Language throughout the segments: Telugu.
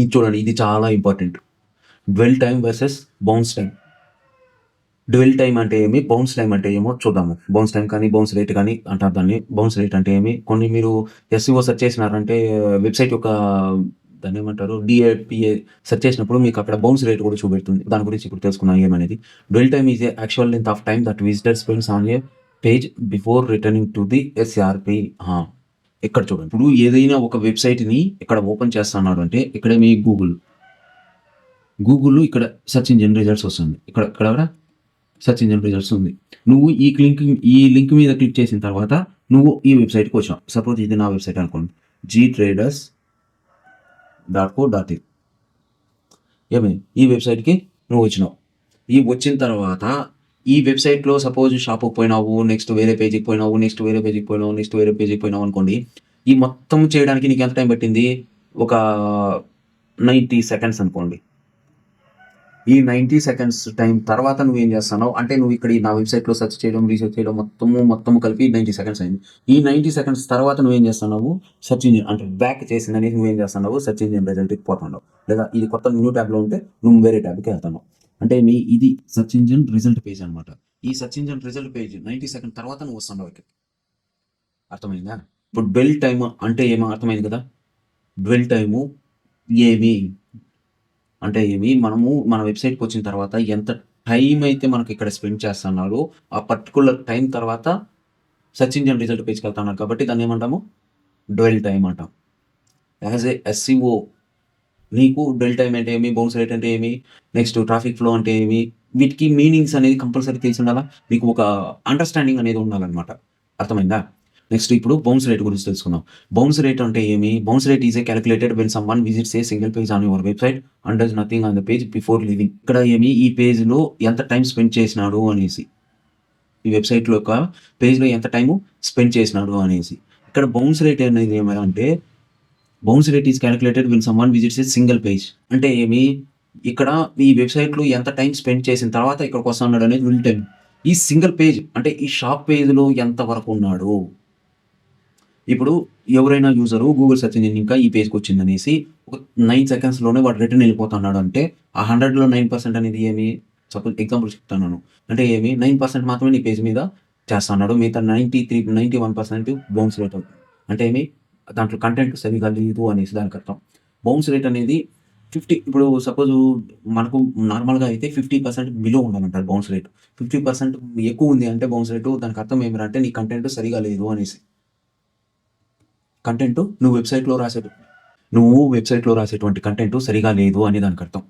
ఇది చూడండి, ఇది చాలా important. Dwell time versus bounce time. Dwell time అంటే ఏమి, బౌన్స్ టైమ్ అంటే ఏమో చూద్దాము. బౌన్స్ టైమ్ కానీ బౌన్స్ రేట్ కానీ అంటారు దాన్ని. బౌన్స్ రేట్ అంటే ఏమి, కొన్ని మీరు ఎస్ఈఓ సెర్చ్ చేసినారంటే వెబ్సైట్ యొక్క దాన్ని ఏమంటారు డిఏపిఏ సెర్చ్ చేసినప్పుడు మీకు అక్కడ బౌన్స్ రేట్ కూడా చూపెడుతుంది. దాని గురించి ఇప్పుడు తెలుసుకున్నాం ఏమనేది. Dwell time is a actual length of time that visitor spends on a page before returning to the SRP. ఇక్కడ చూడండి, ఇప్పుడు ఏదైనా ఒక వెబ్సైట్ని ఇక్కడ ఓపెన్ చేస్తున్నారు అంటే ఇక్కడ మీ గూగుల్ ఇక్కడ సెర్చ్ ఇంజిన్ రిజల్ట్స్ వస్తుంది. ఇక్కడ సెర్చ్ ఇంజిన్ రిజల్ట్స్ ఉంది. నువ్వు ఈ లింక్ మీద క్లిక్ చేసిన తర్వాత నువ్వు ఈ వెబ్సైట్కి వచ్చావు. సపోజ్ ఇది నా వెబ్సైట్ అనుకోండి, gtraders.co.in. ఏమి ఈ వెబ్సైట్కి నువ్వు వచ్చినావు. ఈ వచ్చిన తర్వాత ఈ వెబ్సైట్లో సపోజ్ షాప్కి పోయినావు, నెక్స్ట్ వేరే పేజీకి పోయినావు, నెక్స్ట్ వేరే పేజీకి పోయినావు అనుకోండి. ఈ మొత్తం చేయడానికి నీకు ఎంత టైం పట్టింది? ఒక 90 సెకండ్స్ అనుకోండి. ఈ 90 సెకండ్స్ టైం తర్వాత నువ్వేం చేస్తున్నావు అంటే, నువ్వు ఇక్కడ నా వెబ్సైట్లో సెర్చ్ చేయడం, రీసెర్చ్ చేయడం మొత్తము కలిపి 90 సెకండ్స్ అయింది. ఈ 90 సెకండ్స్ తర్వాత నువ్వేం చేస్తున్నావు? సెర్చ్ ఇంజిన్ అంటే బ్యాక్ చేసిందని నువ్వేం చేస్తున్నావు? సెర్చ్ ఇంజిన్ రిజల్ట్కి పోతున్నావు. లేదా ఇది కొత్త న్యూ ట్యాబ్లో ఉంటే నువ్వు వేరే ట్యాబ్కి వెళ్తున్నావు. అంటే ఇది సెర్చ్ ఇంజిన్ రిజల్ట్ పేజ్ అనమాట. ఈ search engine result page 90 second తర్వాత నువ్వు వస్తున్నావు ఇక్కడ. అర్థమైందా? ఇప్పుడు డ్వెల్ టైమ్ అంటే ఏమో అర్థమైంది కదా. డ్వెల్ టైము ఏమి అంటే మనము మన వెబ్సైట్కి వచ్చిన తర్వాత ఎంత టైం అయితే మనకి ఇక్కడ స్పెండ్ చేస్తున్నాడో ఆ పర్టికులర్ టైం తర్వాత సెర్చ్ ఇంజిన్ రిజల్ట్ పేజ్కి వెళ్తున్నారు కాబట్టి దాన్ని ఏమంటాము? డ్వెల్ టైం అంటాం. యాజ్ ఏ ఎస్ఈఓ నీకు డ్వెల్ టైం అంటే ఏమి, బౌన్స్ రేట్ అంటే ఏమి, నెక్స్ట్ ట్రాఫిక్ ఫ్లో అంటే ఏమి, వీటికి మీనింగ్స్ అనేది కంపల్సరీ తెలిసి ఉండాలా. మీకు ఒక అండర్స్టాండింగ్ అనేది ఉండాలన్నమాట. అర్థమైందా? నెక్స్ట్ ఇప్పుడు బౌన్స్ రేట్ గురించి తెలుసుకుందాం. బౌన్స్ రేట్ అంటే ఏమి? Bounce rate is a calculated when someone visits a single page on your website and does nothing on the page before leaving. ఇక్కడ ఈ పేజ్లో ఎంత టైం స్పెండ్ చేసినాడు అనేసి, ఈ వెబ్సైట్లో యొక్క పేజ్లో ఎంత టైము స్పెండ్ చేసినాడు అనేసి. ఇక్కడ బౌన్స్ రేట్ అనేది ఏమంటే, bounce rate is calculated when someone visits a single page. అంటే ఇక్కడ ఈ వెబ్సైట్లో ఎంత టైం స్పెండ్ చేసిన తర్వాత ఇక్కడికి వస్తున్నాడు అనేది డ్వెల్ టైం. ఈ సింగిల్ పేజ్ అంటే ఈ షాప్ పేజ్లో ఎంత వరకు ఉన్నాడు. ఇప్పుడు ఎవరైనా యూజరు గూగుల్ సెర్చ్ ఇంజిన్ ఇంకా ఈ పేజ్కి వచ్చిందనేసి ఒక 9 సెకండ్స్లోనే వాడు రిటర్న్ వెళ్ళిపోతున్నాడు అంటే ఆ 100లో 9% అనేది సపోజ్ ఎగ్జాంపుల్ చెప్తున్నాను అంటే 9% మాత్రమే నీ పేజ్ మీద చేస్తున్నాడు, మిగతా 91% బౌన్స్ రేట్ అవుతుంది. అంటే దాంట్లో కంటెంట్ సరిగా లేదు అనేసి దానికి అర్థం. బౌన్స్ రేట్ అనేది 50. ఇప్పుడు సపోజ్ మనకు నార్మల్గా అయితే 50% బిలో ఉండాలంటారు బౌన్స్ రేట్. 50% ఎక్కువ ఉంది అంటే బౌన్స్ రేటు దానికి అర్థం ఏమిటంటే నీ కంటెంట్ సరిగా లేదు అనేసి. కంటెంట్ నువ్వు వెబ్సైట్లో రాసేటువంటి కంటెంట్ సరిగా లేదు అని దానికి అర్థం.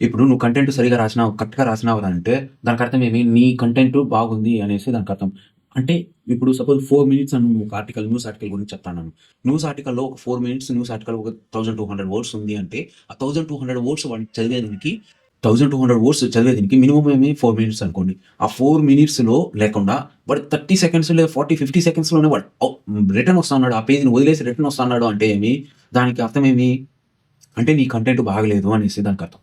ఇప్పుడు నువ్వు కంటెంట్ సరిగా కరెక్ట్గా రాసినావు అంటే దానికి అర్థం నీ కంటెంట్ బాగుంది అనేసి దానికి అర్థం. అంటే ఇప్పుడు సపోజ్ 4 minutes అని ఒక న్యూస్ ఆర్టికల్ గురించి చెప్తాను. న్యూస్ ఆర్టికల్లో ఒక 4 minutes న్యూస్ ఆర్టికల్ ఒక 1200 words ఉంది అంటే ఆ 1200 words వాడిని చదివేదానికి 1200 words చదివేదానికి మినిమం 4 minutes అనుకోండి. ఆ 4 minutesలో లేకుండా వాడు 30 seconds లేదా 40-50 secondsలోనే వాడు రిటర్న్ వస్తున్నాడు, ఆ పేజ్ని వదిలేసి రిటర్న్ వస్తున్నాడు అంటే దానికి అర్థం అంటే నీ కంటెంట్ బాగలేదు అనేసి దానికి అర్థం.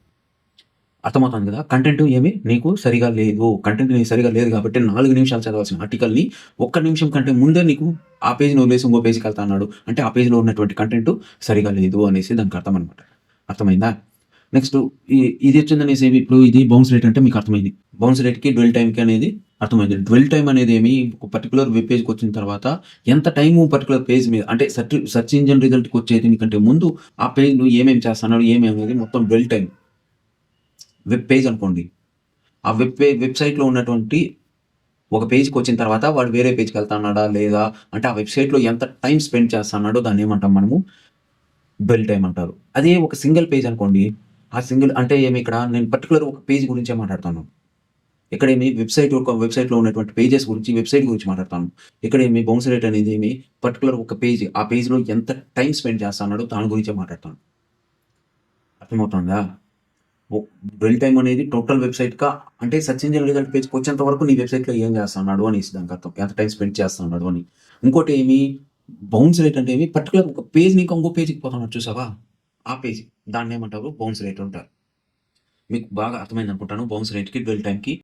అర్థమవుతుంది కదా. కంటెంట్ నీకు సరిగా లేదు. కంటెంట్ నీకు సరిగా లేదు కాబట్టి 4 నిమిషాలు చదవాల్సిన ఆర్టికల్ని 1 నిమిషం కంటే ముందే నీకు ఆ పేజ్ని వదిలేసి ఇంకో పేజ్కి వెళ్తున్నాడు అంటే ఆ పేజ్లో ఉన్నటువంటి కంటెంట్ సరిగా లేదు అనేసి దానికి అర్థం అనమాట. అర్థమైందా? నెక్స్ట్ ఇది వచ్చిందనేసి ఇప్పుడు ఇది బౌన్స్ రేట్ అంటే మీకు అర్థమైంది. బౌన్స్ రేట్కి డ్వెల్ టైంకి అనేది అర్థమైంది. డ్వెల్ టైం అనేది ఒక పర్టికులర్ వెబ్ పేజ్కి వచ్చిన తర్వాత ఎంత టైము పర్టికులర్ పేజ్ మీద అంటే సెర్చ్ ఇంజిన్ రిజల్ట్కి వచ్చేది కంటే ముందు ఆ పేజ్లో ఏమేమి చేస్తున్నాడు అనేది మొత్తం డ్వెల్ టైం. వెబ్ పేజ్ అనుకోండి, ఆ వెబ్సైట్లో ఉన్నటువంటి ఒక పేజ్కి వచ్చిన తర్వాత వాడు వేరే పేజ్కి వెళ్తున్నాడా లేదా అంటే ఆ వెబ్సైట్లో ఎంత టైం స్పెండ్ చేస్తున్నాడో దాన్ని ఏమంటాం మనము? డ్వెల్ టైం అంటారు. అదే ఒక సింగిల్ పేజ్ అనుకోండి, ఆ సింగిల్ అంటే ఇక్కడ నేను పర్టికులర్ ఒక పేజ్ గురించే మాట్లాడతాను. ఇక్కడ వెబ్సైట్లో ఉన్నటువంటి పేజెస్ గురించి, వెబ్సైట్ గురించి మాట్లాడతాను. ఇక్కడ బౌన్స్ రేట్ అనేది పర్టికులర్ ఒక పేజ్, ఆ పేజ్లో ఎంత టైం స్పెండ్ చేస్తున్నాడో దాని గురించే మాట్లాడతాను. అర్థమవుతుందా? డ్వెల్ టైం అనేది టోటల్ వెబ్సైట్గా అంటే సెర్చ్ ఇంజిన్ రిజల్ట్ పేజ్కి వచ్చేంత వరకు నీ వెబ్సైట్లో ఏం చేస్తున్నాడు అనేసి దానికి అర్థం, ఎంత టైం స్పెండ్ చేస్తున్నాడు అని. ఇంకోటి బౌన్స్ రేట్ అంటే పర్టికులర్ ఒక పేజ్ ఇంకా ఇంకో పేజ్కి పోతున్నాడు చూసావా, ఆ పేజ్ దాన్ని ఏమంటారు? బౌన్స్ రేట్ అంటారు. మీకు బాగా అర్థమైంది అనుకుంటాను బౌన్స్ రేట్కి డ్వెల్ టైంకి.